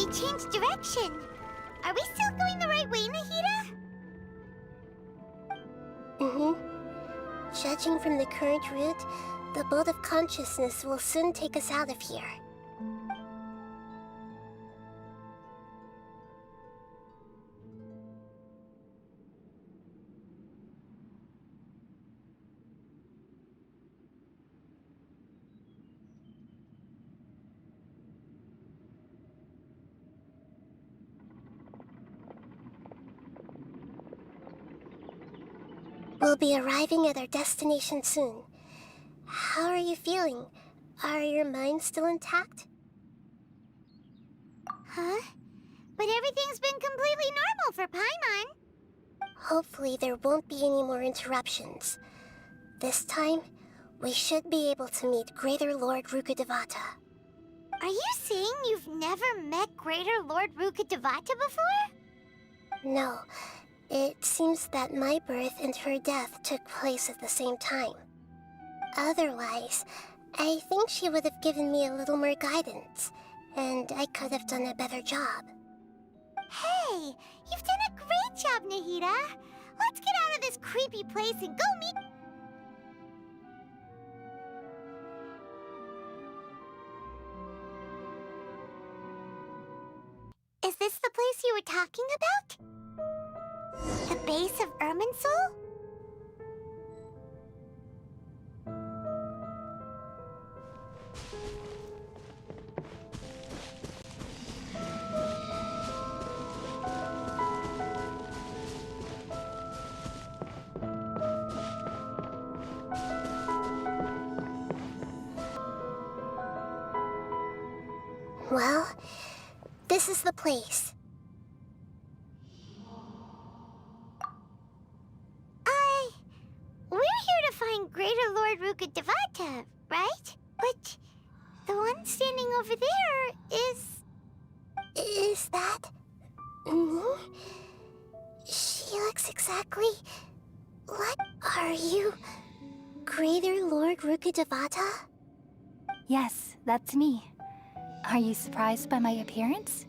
we changed direction. Are we still going the right way, Nahida? Judging from the current route, the boat of consciousness will soon take us out of here. We'll be arriving at our destination soon. How are you feeling? Are your minds still intact? Huh? But everything's been completely normal for Paimon. Hopefully there won't be any more interruptions. This time, we should be able to meet Greater Lord Rukkhadevata. Are you saying you've never met Greater Lord Rukkhadevata before? No. It seems that my birth and her death took place at the same time. Otherwise, I think she would have given me a little more guidance, and I could have done a better job. Hey, you've done a great job, Nahida. Let's get out of this creepy place and go meet... Is this the place you were talking about? The base of Irminsul? Well, this is the place. We're here to find Greater Lord Rukkhadevata, right? But the one standing over there is... Is that... me? She looks exactly... What are you? Greater Lord Rukkhadevata? Yes, that's me. Are you surprised by my appearance?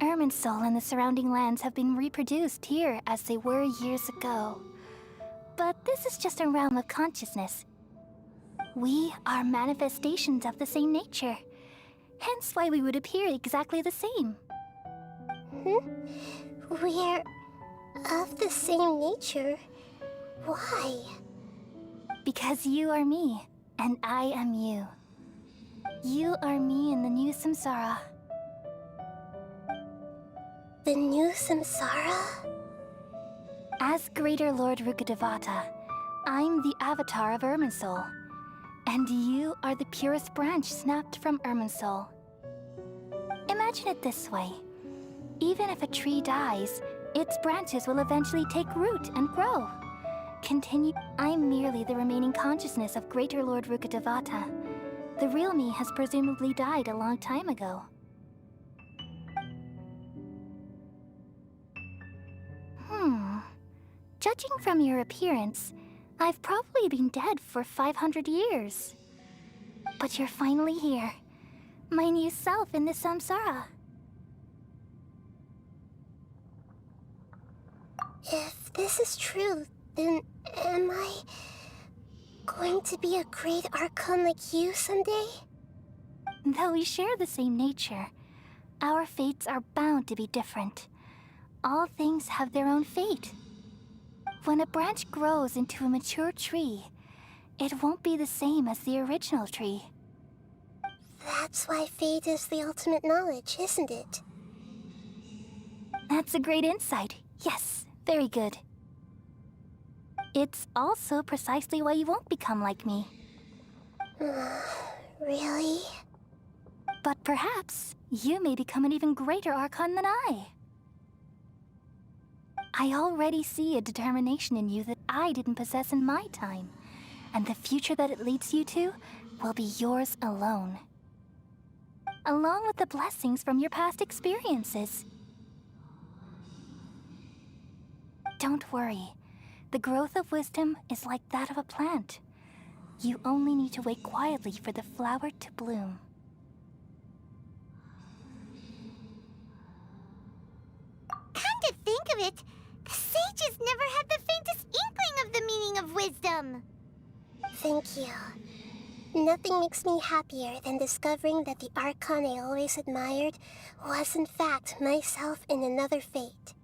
Irminsul and the surrounding lands have been reproduced here as they were years ago. But this is just a realm of consciousness. We are manifestations of the same nature, hence why we would appear exactly the same. We're of the same nature. Why? Because you are me, and I am you. You are me in the new samsara. The new samsara? As Greater Lord Rukkhadevata, I'm the avatar of Irminsul, and you are the purest branch snapped from Irminsul. Imagine it this way. Even if a tree dies, its branches will eventually take root and grow. I'm merely the remaining consciousness of Greater Lord Rukkhadevata. The real me has presumably died a long time ago. Judging from your appearance, I've probably been dead for 500 years. But you're finally here. My new self in the samsara. If this is true, then am I going to be a great Archon like you someday? Though we share the same nature, our fates are bound to be different. All things have their own fate. When a branch grows into a mature tree, it won't be the same as the original tree. That's why fate is the ultimate knowledge, isn't it? That's a great insight. Yes, very good. It's also precisely why you won't become like me. Really? But perhaps you may become an even greater Archon than I. I already see a determination in you that I didn't possess in my time, and the future that it leads you to will be yours alone. Along with the blessings from your past experiences. Don't worry. The growth of wisdom is like that of a plant. You only need to wait quietly for the flower to bloom. Come to think of it, the sages never had the faintest inkling of the meaning of wisdom. Thank you. Nothing makes me happier than discovering that the Archon I always admired was in fact myself in another fate.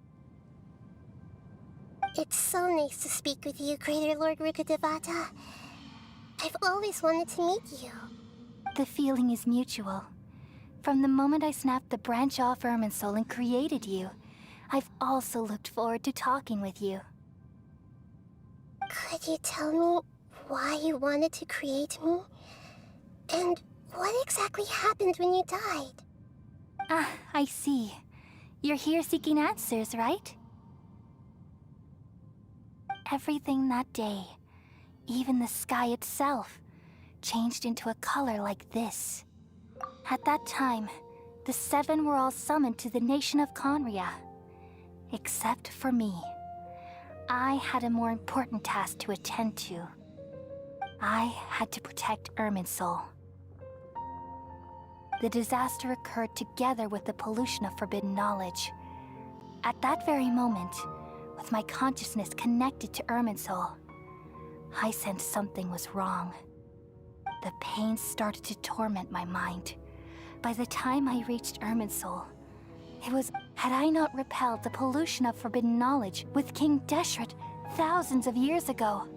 It's so nice to speak with you, Greater Lord Rukkhadevata. I've always wanted to meet you. The feeling is mutual. From the moment I snapped the branch off Irminsul and created you, I've also looked forward to talking with you. Could you tell me why you wanted to create me? And what exactly happened when you died? Ah, I see. You're here seeking answers, right? Everything that day, even the sky itself, changed into a color like this. At that time, the 7 were all summoned to the nation of Conria. Except for me. I had a more important task to attend to. I had to protect Irminsul. The disaster occurred together with the pollution of forbidden knowledge. At that very moment, with my consciousness connected to Irminsul, I sensed something was wrong. The pain started to torment my mind. By the time I reached Irminsul, had I not repelled the pollution of forbidden knowledge with King Deshret thousands of years ago,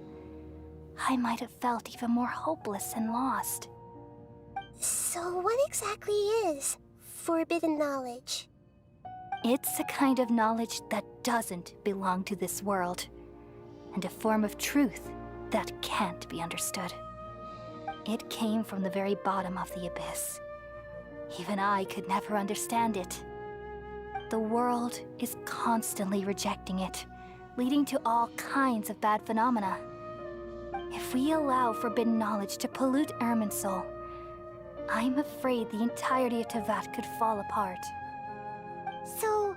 I might have felt even more hopeless and lost. So what exactly is forbidden knowledge? It's a kind of knowledge that doesn't belong to this world, and a form of truth that can't be understood. It came from the very bottom of the abyss. Even I could never understand it. The world is constantly rejecting it, leading to all kinds of bad phenomena. If we allow forbidden knowledge to pollute Irminsul, I'm afraid the entirety of Teyvat could fall apart. So,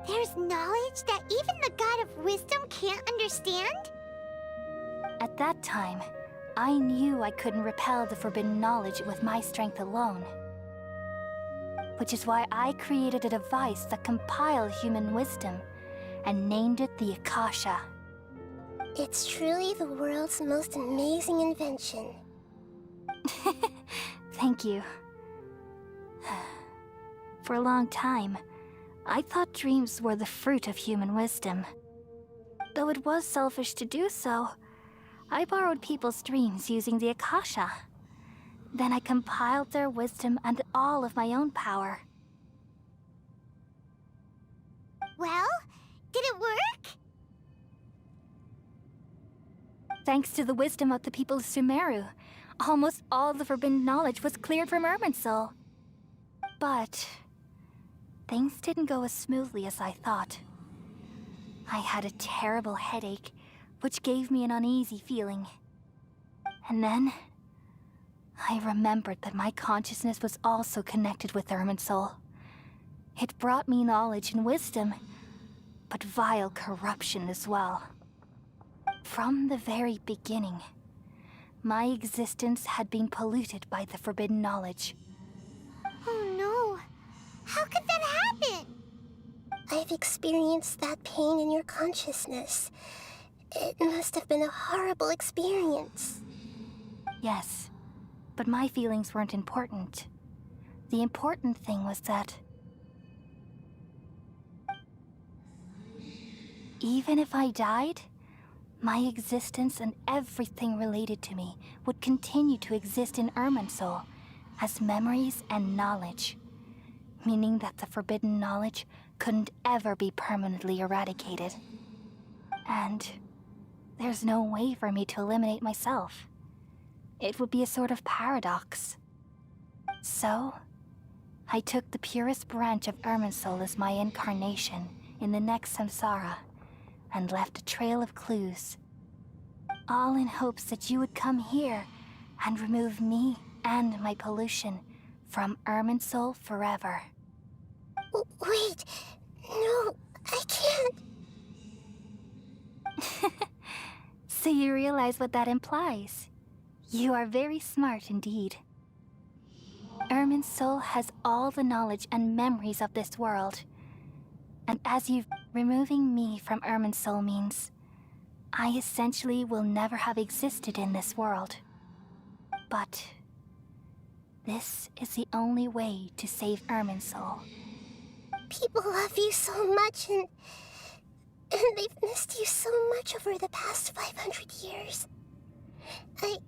there's knowledge that even the God of Wisdom can't understand? At that time, I knew I couldn't repel the forbidden knowledge with my strength alone. Which is why I created a device that compiled human wisdom and named it the Akasha. It's truly the world's most amazing invention. Thank you. For a long time, I thought dreams were the fruit of human wisdom. Though it was selfish to do so, I borrowed people's dreams using the Akasha. Then I compiled their wisdom and all of my own power. Well, did it work? Thanks to the wisdom of the people of SUMERU, almost all the forbidden knowledge was cleared from Irminsul. But things didn't go as smoothly as I thought. I had a terrible headache, which gave me an uneasy feeling. And then I remembered that my consciousness was also connected with Irminsul. It brought me knowledge and wisdom, but vile corruption as well. From the very beginning, my existence had been polluted by the forbidden knowledge. Oh no. How could that happen? I've experienced that pain in your consciousness. It must have been a horrible experience. Yes, but my feelings weren't important. The important thing was that even if I died, my existence and everything related to me would continue to exist in Irminsul as memories and knowledge, meaning that the forbidden knowledge couldn't ever be permanently eradicated. And there's no way for me to eliminate myself. It would be a sort of paradox. So, I took the purest branch of Irminsul as my incarnation in the next samsara, and left a trail of clues. All in hopes that you would come here and remove me and my pollution from Irminsul forever. Wait, no, I can't. So you realize what that implies? You are very smart indeed. Ermin's soul has all the knowledge and memories of this world. And as you removing me from Ermin's soul means, I essentially will never have existed in this world. But this is the only way to save Ermin's soul. People love you so much, and they've missed you so much over the past 500 years. I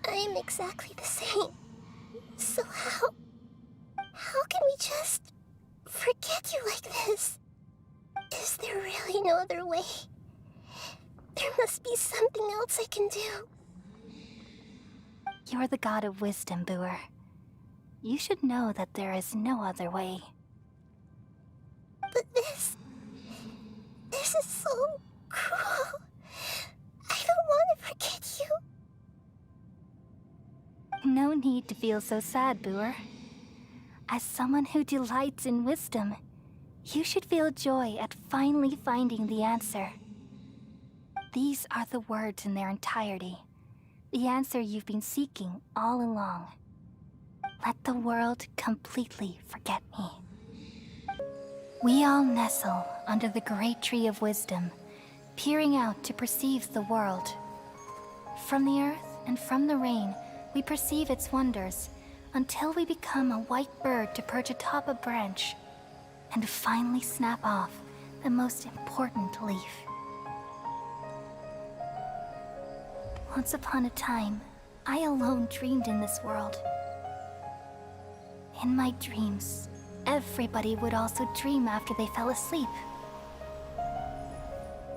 am exactly the same. So how can we just forget you like this? Is there really no other way? There must be something else I can do. You're the god of wisdom, Booer. You should know that there is no other way. But this is so cruel. I don't want to forget you. No need to feel so sad, Booer. As someone who delights in wisdom, you should feel joy at finally finding the answer. These are the words in their entirety. The answer you've been seeking all along. Let the world completely forget me. We all nestle under the great tree of wisdom, peering out to perceive the world. From the earth and from the rain, we perceive its wonders, until we become a white bird to perch atop a branch, and finally snap off the most important leaf. Once upon a time, I alone dreamed in this world. In my dreams, everybody would also dream after they fell asleep.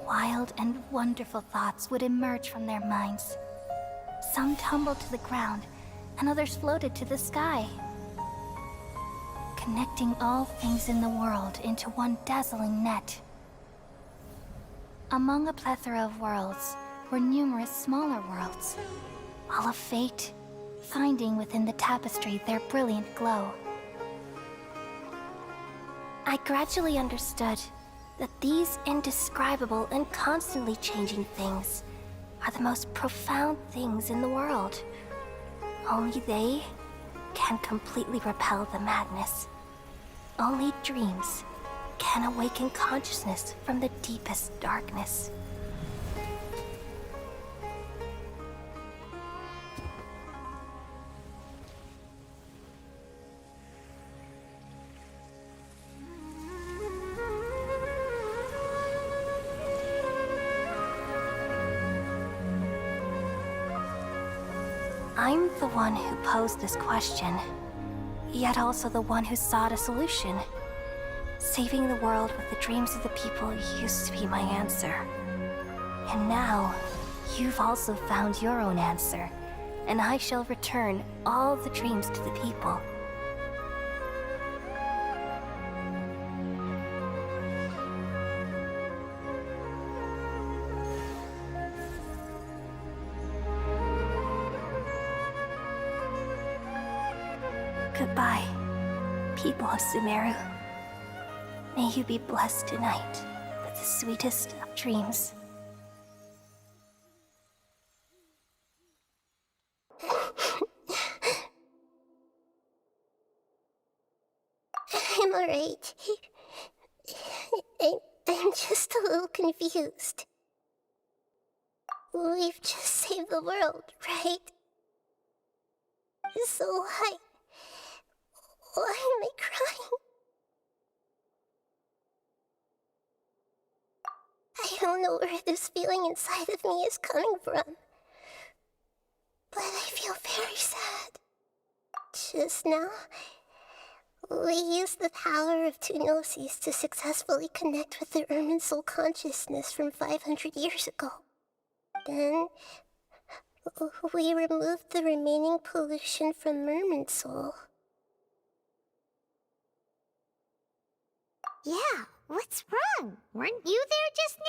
Wild and wonderful thoughts would emerge from their minds. Some tumbled to the ground, and others floated to the sky, connecting all things in the world into one dazzling net. Among a plethora of worlds were numerous smaller worlds, all of fate, finding within the tapestry their brilliant glow. I gradually understood that these indescribable and constantly changing things are the most profound things in the world. Only they can completely repel the madness. Only dreams can awaken consciousness from the deepest darkness. I'm the one who posed this question, yet also the one who sought a solution. Saving the world with the dreams of the people used to be my answer. And now, you've also found your own answer, and I shall return all the dreams to the people. Goodbye, people of SUMERU. May you be blessed tonight with the sweetest of dreams. I'm alright. I'm just a little confused. We've just saved the world, right? So why am I crying? I don't know where this feeling inside of me is coming from, but I feel very sad. Just now, we used the power of two gnosis to successfully connect with the Ermin soul consciousness from 500 years ago. Then, we removed the remaining pollution from Ermin soul. Yeah, what's wrong? Weren't you there just now?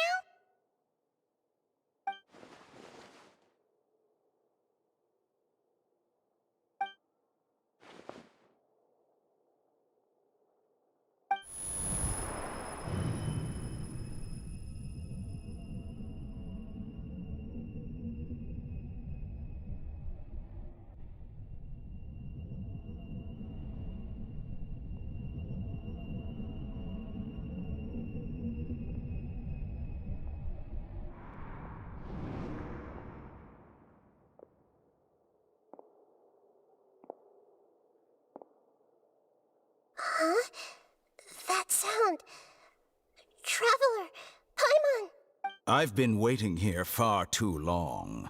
I've been waiting here far too long.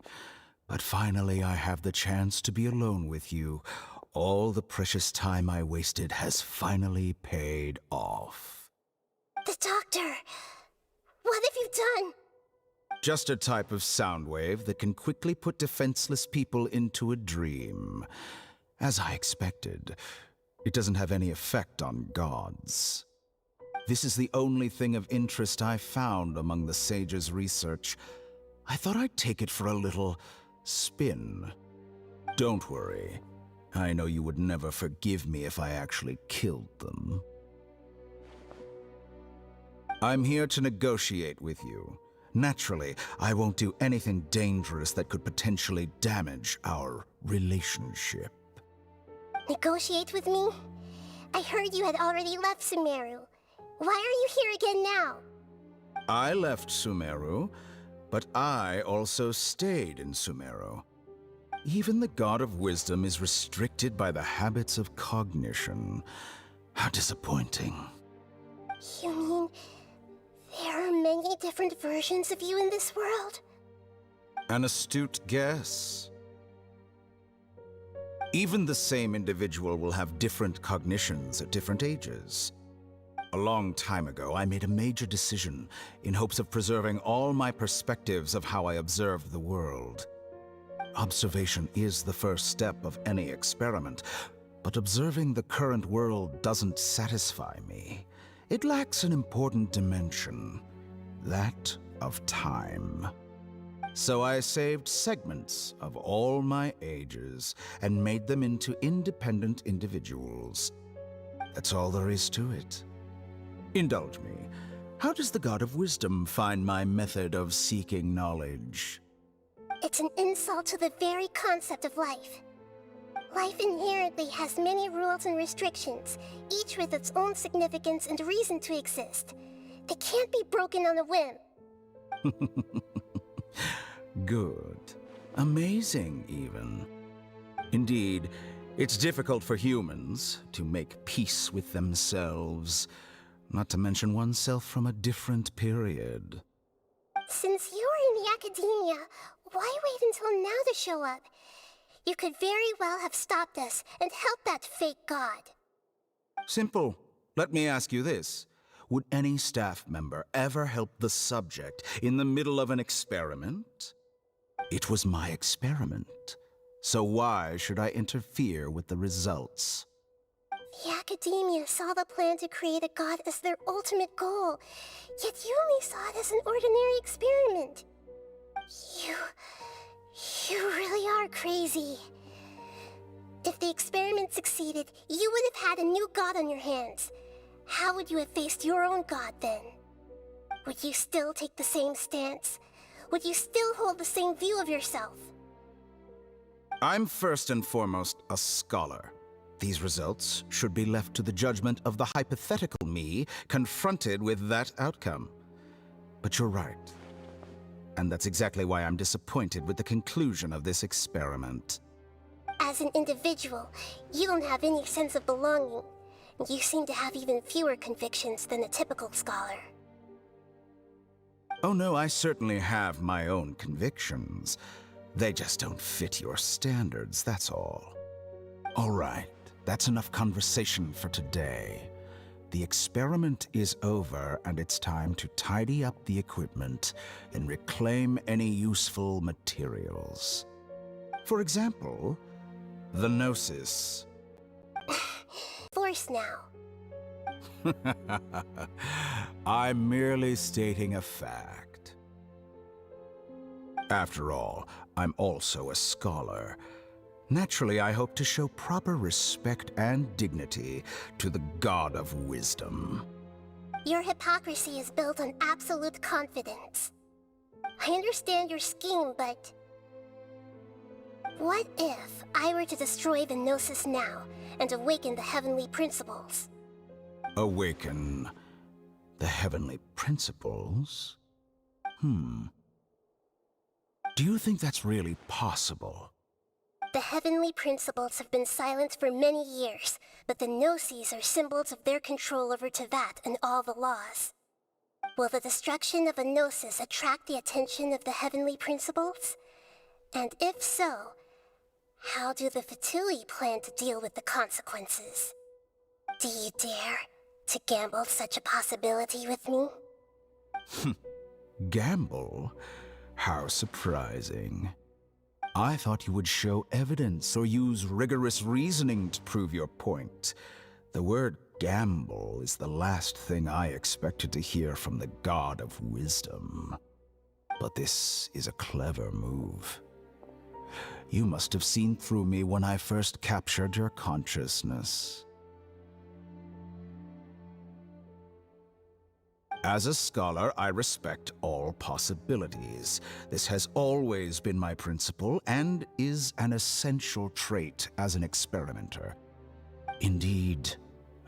But finally I have the chance to be alone with you. All the precious time I wasted has finally paid off. The doctor! What have you done? Just a type of sound wave that can quickly put defenseless people into a dream. As I expected, it doesn't have any effect on gods. This is the only thing of interest I found among the sage's research. I thought I'd take it for a little spin. Don't worry. I know you would never forgive me if I actually killed them. I'm here to negotiate with you. Naturally, I won't do anything dangerous that could potentially damage our relationship. Negotiate with me? I heard you had already left SUMERU. Why are you here again now? I left SUMERU, but I also stayed in SUMERU. Even the God of Wisdom is restricted by the habits of cognition. How disappointing. You mean there are many different versions of you in this world? An astute guess. Even the same individual will have different cognitions at different ages. A long time ago, I made a major decision in hopes of preserving all my perspectives of how I observe the world. Observation is the first step of any experiment, but observing the current world doesn't satisfy me. It lacks an important dimension, that of time. So I saved segments of all my ages and made them into independent individuals. That's all there is to it. Indulge me. How does the God of Wisdom find my method of seeking knowledge? It's an insult to the very concept of life. Life inherently has many rules and restrictions, each with its own significance and reason to exist. They can't be broken on a whim. Good. Amazing, even. Indeed, it's difficult for humans to make peace with themselves, not to mention oneself from a different period. Since you were in the academia, why wait until now to show up? You could very well have stopped us and helped that fake god. Simple. Let me ask you this. Would any staff member ever help the subject in the middle of an experiment? It was my experiment. So why should I interfere with the results? The academia saw the plan to create a god as their ultimate goal, yet you only saw it as an ordinary experiment. You really are crazy. If the experiment succeeded, you would have had a new god on your hands. How would you have faced your own god then? Would you still take the same stance? Would you still hold the same view of yourself? I'm first and foremost a scholar. These results should be left to the judgment of the hypothetical me confronted with that outcome. But you're right. And that's exactly why I'm disappointed with the conclusion of this experiment. As an individual, you don't have any sense of belonging. You seem to have even fewer convictions than a typical scholar. Oh no, I certainly have my own convictions. They just don't fit your standards, that's all. All right, that's enough conversation for today. The experiment is over, and it's time to tidy up the equipment and reclaim any useful materials. For example, the Gnosis. Force now. I'm merely stating a fact. After all, I'm also a scholar. Naturally, I hope to show proper respect and dignity to the God of Wisdom. Your hypocrisy is built on absolute confidence. I understand your scheme, but... what if I were to destroy the Gnosis now and awaken the heavenly principles? Awaken the heavenly principles? Do you think that's really possible? The heavenly principles have been silent for many years, but the Gnosis are symbols of their control over Tevat and all the laws. Will the destruction of a gnosis attract the attention of the heavenly principles? And if so, how do the Fatui plan to deal with the consequences? Do you dare to gamble such a possibility with me? Gamble? How surprising. I thought you would show evidence or use rigorous reasoning to prove your point. The word gamble is the last thing I expected to hear from the god of wisdom. But this is a clever move. You must have seen through me when I first captured your consciousness. As a scholar, I respect all possibilities. This has always been my principle and is an essential trait as an experimenter. Indeed,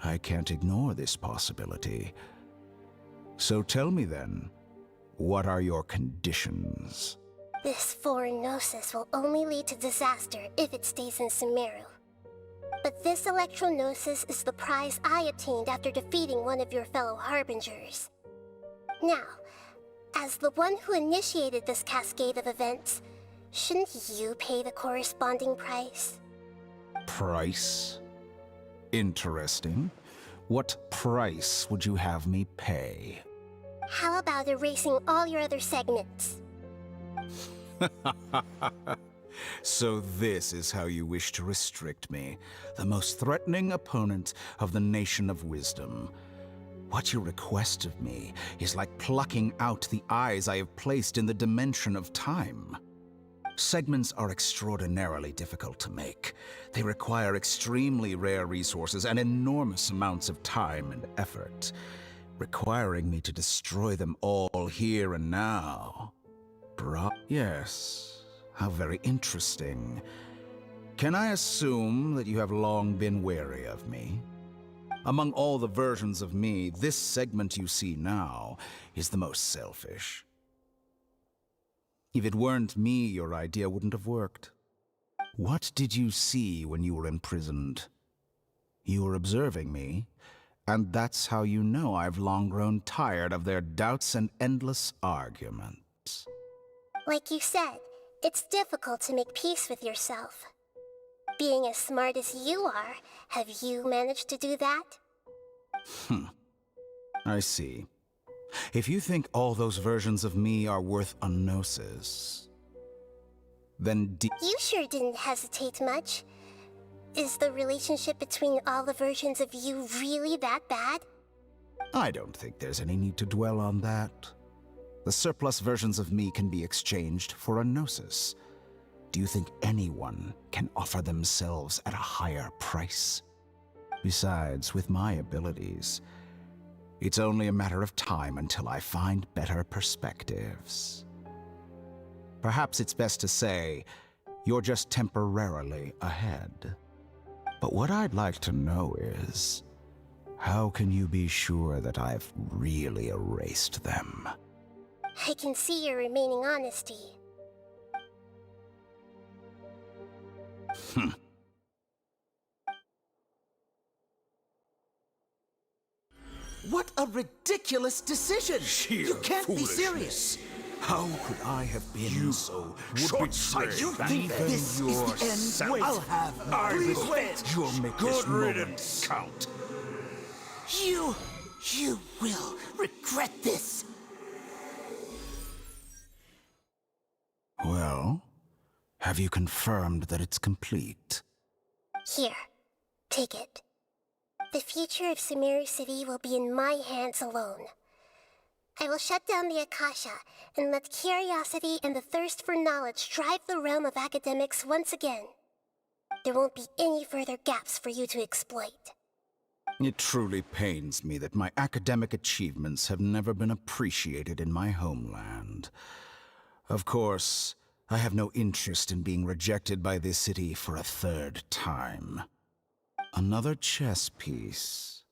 I can't ignore this possibility. So tell me then, what are your conditions? This foreign gnosis will only lead to disaster if it stays in SUMERU. But this electro-gnosis is the prize I obtained after defeating one of your fellow harbingers. Now, as the one who initiated this cascade of events, shouldn't you pay the corresponding price? Price? Interesting. What price would you have me pay? How about erasing all your other segments? So this is how you wish to restrict me, the most threatening opponent of the Nation of Wisdom. What you request of me is like plucking out the eyes I have placed in the dimension of time. Segments are extraordinarily difficult to make. They require extremely rare resources and enormous amounts of time and effort, requiring me to destroy them all here and now. Yes, how very interesting. Can I assume that you have long been wary of me? Among all the versions of me, this segment you see now is the most selfish. If it weren't me, your idea wouldn't have worked. What did you see when you were imprisoned? You were observing me, and that's how you know I've long grown tired of their doubts and endless arguments. Like you said, it's difficult to make peace with yourself. Being as smart as you are, have you managed to do that? I see. If you think all those versions of me are worth a gnosis, then You sure didn't hesitate much. Is the relationship between all the versions of you really that bad? I don't think there's any need to dwell on that. The surplus versions of me can be exchanged for a gnosis. Do you think anyone can offer themselves at a higher price? Besides, with my abilities, it's only a matter of time until I find better perspectives. Perhaps it's best to say, you're just temporarily ahead. But what I'd like to know is, how can you be sure that I've really erased them? I can see your remaining honesty. What a ridiculous decision! You can't be serious! How could I have been so short-sighted? You think this is the end? I'll have please wait! You'll make this moment count. You will regret this! Well, have you confirmed that it's complete? Here, take it. The future of SUMERU City will be in my hands alone. I will shut down the Akasha and let curiosity and the thirst for knowledge drive the realm of academics once again. There won't be any further gaps for you to exploit. It truly pains me that my academic achievements have never been appreciated in my homeland. Of course, I have no interest in being rejected by this city for a third time. Another chess piece.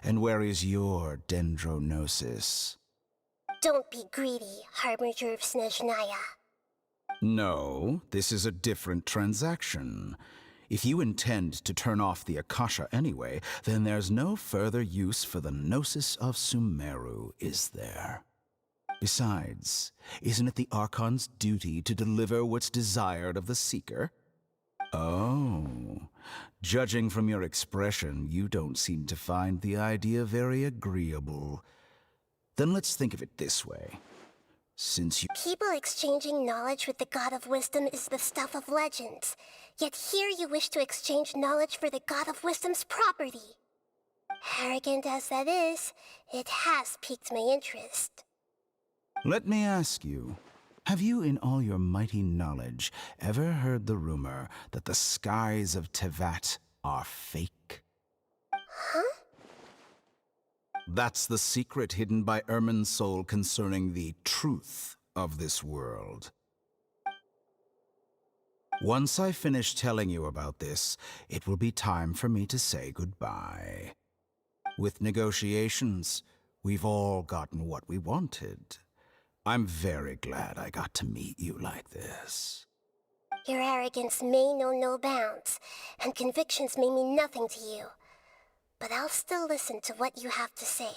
And where is your dendrognosis? Don't be greedy, Harbinger of Snezhnaya. No, this is a different transaction. If you intend to turn off the Akasha anyway, then there's no further use for the Gnosis of Sumeru, is there? Besides, isn't it the Archon's duty to deliver what's desired of the Seeker? Oh, judging from your expression, you don't seem to find the idea very agreeable. Then let's think of it this way. Since you... People exchanging knowledge with the God of Wisdom is the stuff of legends. Yet here you wish to exchange knowledge for the God of Wisdom's property. Arrogant as that is, it has piqued my interest. Let me ask you, have you in all your mighty knowledge ever heard the rumor that the skies of Tevat are fake? Huh? That's the secret hidden by Irminsul concerning the truth of this world. Once I finish telling you about this, it will be time for me to say goodbye. With negotiations, we've all gotten what we wanted. I'm very glad I got to meet you like this. Your arrogance may know no bounds, and convictions may mean nothing to you. But I'll still listen to what you have to say.